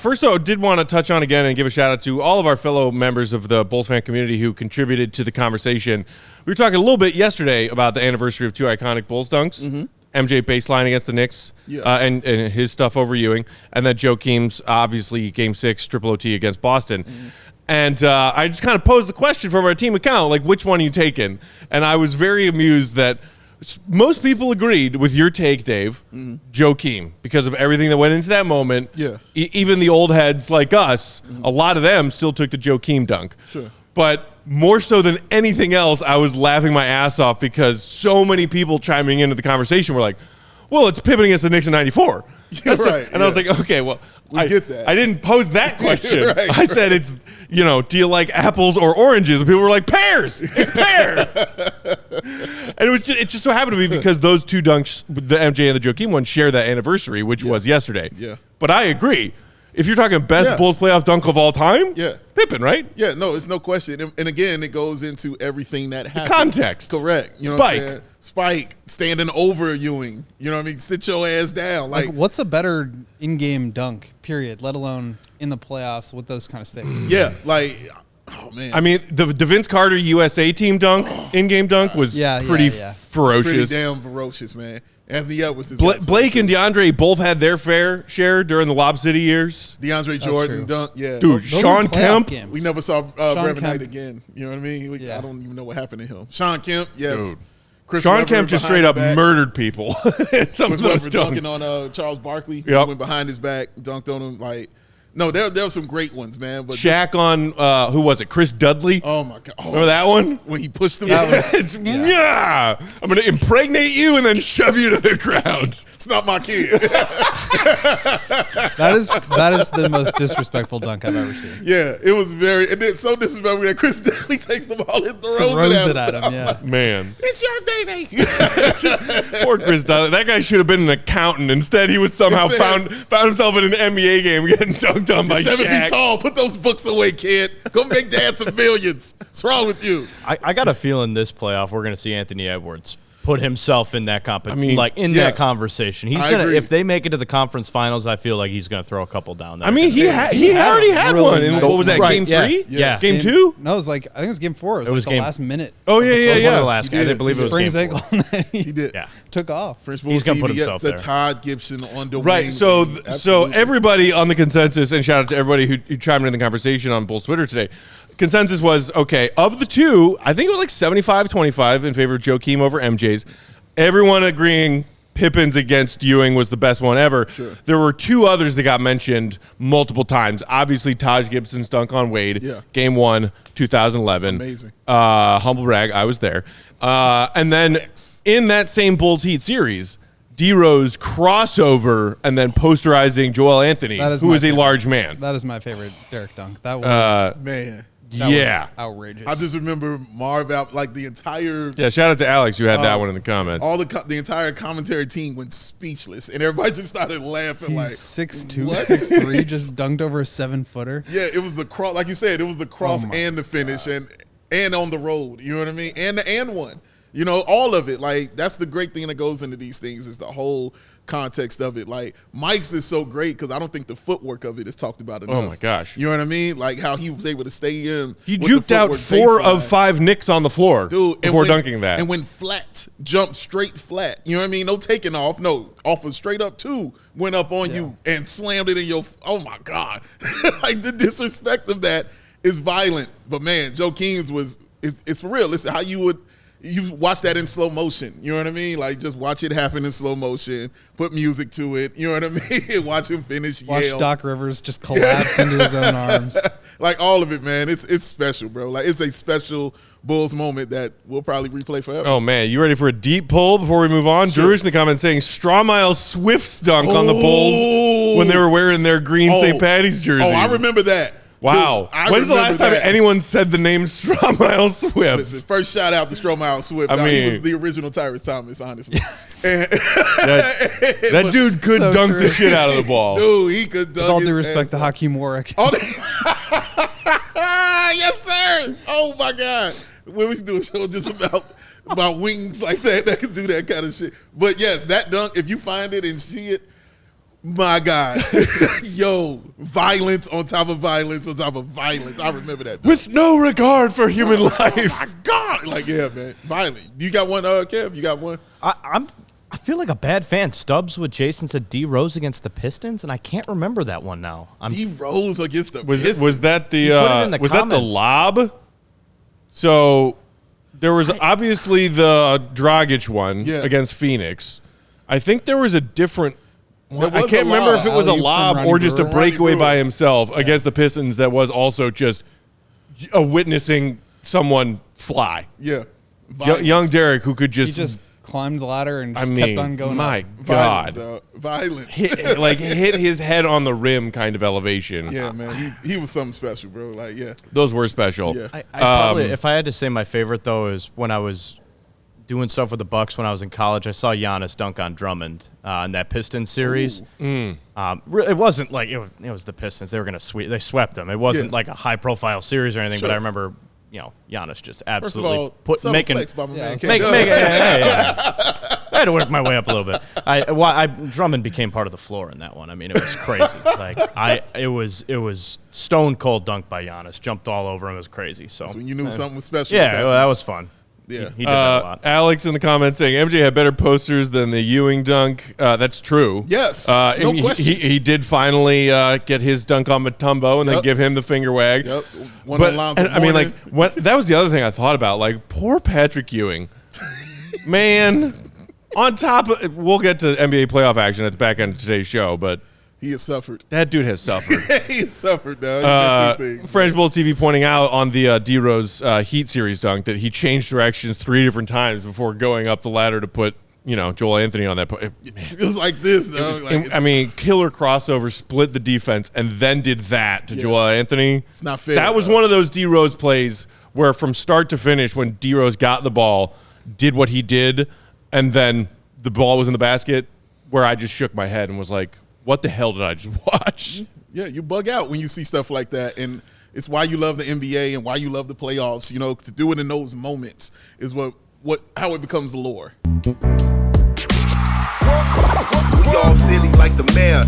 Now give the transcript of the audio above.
First, though, I did want to touch on again and give a shout-out to all of our fellow members of the Bulls fan community who contributed to the conversation. We were talking a little bit yesterday about the anniversary of 2 iconic Bulls dunks. MJ baseline against the Knicks and his stuff over Ewing. And then Joakim's, obviously, Game 6, triple OT against Boston. And I just kind of posed the question from our team account, like, which one are you taking? And I was very amused that most people agreed with your take, Dave, Joakim, because of everything that went into that moment. Yeah. Even the old heads like us, a lot of them still took the Joakim dunk. Sure. But more so than anything else, I was laughing my ass off because so many people chiming into the conversation were like, well, it's Pippen against the Knicks in 94. Right. And I was like, okay, well, I get that. I didn't pose that question. Right. I said it's, do you like apples or oranges? And people were like, pears. It's pears. And it just so happened to be because those two dunks, the MJ and the Joakim one, share that anniversary, which was yesterday. Yeah. But I agree. If you're talking best Bulls playoff dunk of all time, Pippen, right? Yeah, no, it's no question. And again, it goes into everything that happened. The context. Correct. You know what I'm saying? Spike standing over Ewing. You know what I mean? Sit your ass down. Like what's a better in-game dunk, period, let alone in the playoffs with those kind of stakes? Yeah, like, oh, man. I mean, the Vince Carter USA team dunk, in-game dunk, was pretty ferocious. Pretty damn ferocious, man. Anthony Edwards is Blake and DeAndre both had their fair share during the Lob City years. DeAndre Jordan dunk, Dude, Those Sean Kemp. games. We never saw Brevin Knight again. You know what I mean? I don't even know what happened to him. Sean Kemp, yes. Dude. Sean Kemp just straight up murdered people. Some of those dunking on Charles Barkley. Went behind his back, dunked on him. Like, no, there were some great ones, man. But Shaq on, who was it? Chris Dudley? Oh, my God. Remember that one? When he pushed him. I'm going to impregnate you and then shove you to the ground. It's not my kid. That is the most disrespectful dunk I've ever seen. Yeah, it was it's so disrespectful that Chris Dudley takes the ball and throws it at him. Yeah. Man. It's your baby. Poor Chris Dudley. That guy should have been an accountant. Instead, he was somehow found himself in an NBA game getting dunked on by 7 Shaq. feet tall. Put those books away, kid. Go make dad some millions. What's wrong with you? I got a feeling this playoff we're going to see Anthony Edwards put himself in that that conversation. He's gonna if they make it to the conference finals, I feel like he's gonna throw a couple down there. I mean, he already had one. And what was that? Game 3? Yeah. Game 2? No, it was I think it was game 4. It was like the last minute. Oh yeah. It was one of the last games. I believe it was Springs game 4. ankle. And then He did. Yeah. Took off. French He's gonna put himself the there. Todd Gibson on Dwayne. Right. So everybody on the consensus, and shout out to everybody who chimed in the conversation on Bulls Twitter today. Consensus was, okay, of the two, I think it was like 75-25 in favor of Joakim over MJ's. Everyone agreeing Pippen's against Ewing was the best one ever. Sure. There were two others that got mentioned multiple times. Obviously, Taj Gibson's dunk on Wade, Game 1, 2011. Amazing. Humble brag, I was there. And then in that same Bulls Heat series, D-Rose crossover and then posterizing Joel Anthony, who is a large man. That is my favorite Derrick dunk. That was man. That was outrageous. I just remember Marv out like the entire. Yeah, shout out to Alex who had that one in the comments. All the entire commentary team went speechless, and everybody just started laughing. He's like 6'2", 6'3", just dunked over a 7-footer. Yeah, it was the cross, like you said, it was the cross and the finish, and on the road. You know what I mean? And the and one. You know, all of it. Like, that's the great thing that goes into these things is the whole context of it. Like, Mike's is so great because I don't think the footwork of it is talked about enough. Oh, my gosh. You know what I mean? Like, how he was able to stay in. He juked out 4 of 5 Knicks on the floor before dunking that. And went flat, jumped straight flat. You know what I mean? No taking off. No, off of straight up 2, went up on you and slammed it in your – oh, my God. Like, the disrespect of that is violent. But, man, Joakim's was – it's for real. Listen, how you would – you watch that in slow motion. You know what I mean? Like, just watch it happen in slow motion. Put music to it. You know what I mean? Watch him finish. Watch Doc Rivers just collapse into his own arms. Like, all of it, man. It's special, bro. Like, it's a special Bulls moment that we'll probably replay forever. Oh, man. You ready for a deep pull before we move on? Sure. Drew's in the comments saying Strawmile Swift's dunk on the Bulls when they were wearing their green St. Patty's jerseys. Oh, I remember that. Wow. Dude, when's the last time anyone said the name Strawmile Swift? Listen, first shout out to Strawmile Swift. I mean, he was the original Tyrese Thomas, honestly. Yes. that dude could dunk the shit out of the ball. Dude, he could dunk. With all due respect to Hakeem Warwick. Yes, sir. Oh, my God. We should do a show just about wings like that could do that kind of shit. But, yes, that dunk, if you find it and see it, My God. Yo, violence on top of violence on top of violence. I remember that. With no regard for human life. Oh, my God. Like, yeah, man. Violent. You got one, Kev? You got one? I feel like a bad fan. Stubbs with Jason said D Rose against the Pistons, and I can't remember that one now. D Rose against the Pistons. Was that the was that the lob? So there was obviously the Dragic one against Phoenix. I think there was a different one. I can't remember if it was a lob or just a breakaway by himself against the Pistons that was also just witnessing someone fly. Yeah. Young Derrick, who could just climbed the ladder and just kept on going my up. God. Violence. Hit his head on the rim kind of elevation. Yeah, man. He was something special, bro. Like, yeah. Those were special. Yeah. I probably, if I had to say my favorite, though, is when I was doing stuff with the Bucks when I was in college. I saw Giannis dunk on Drummond in that Pistons series. It wasn't like it was the Pistons. They were going to sweep. They swept them. It wasn't like a high-profile series or anything, but I remember – Giannis just absolutely making flex by my man. I had to work my way up a little bit. Drummond became part of the floor in that one. I mean, it was crazy. It was stone cold dunk by Giannis. Jumped all over him. It was crazy. So when you knew something was special. Yeah, that was fun. Yeah, he did that a lot. Alex in the comments saying MJ had better posters than the Ewing dunk. That's true. Yes, no question. He did finally get his dunk on Mutombo and then give him the finger wag. Yep. I mean, that was the other thing I thought about. Like, poor Patrick Ewing, man. On top of, we'll get to NBA playoff action at the back end of today's show, but he has suffered. That dude has suffered. He has suffered, dog. French Bull TV pointing out on the D Rose Heat series dunk that he changed directions 3 different times before going up the ladder to put Joel Anthony on that. It was like this, though. I mean, killer crossover, split the defense, and then did that to Joel Anthony. It's not fair. That was one of those D Rose plays where from start to finish, when D Rose got the ball, did what he did, and then the ball was in the basket, where I just shook my head and was like, what the hell did I just watch? Yeah, you bug out when you see stuff like that. And it's why you love the NBA and why you love the playoffs. To do it in those moments is how it becomes the lore. We all silly like the mayor.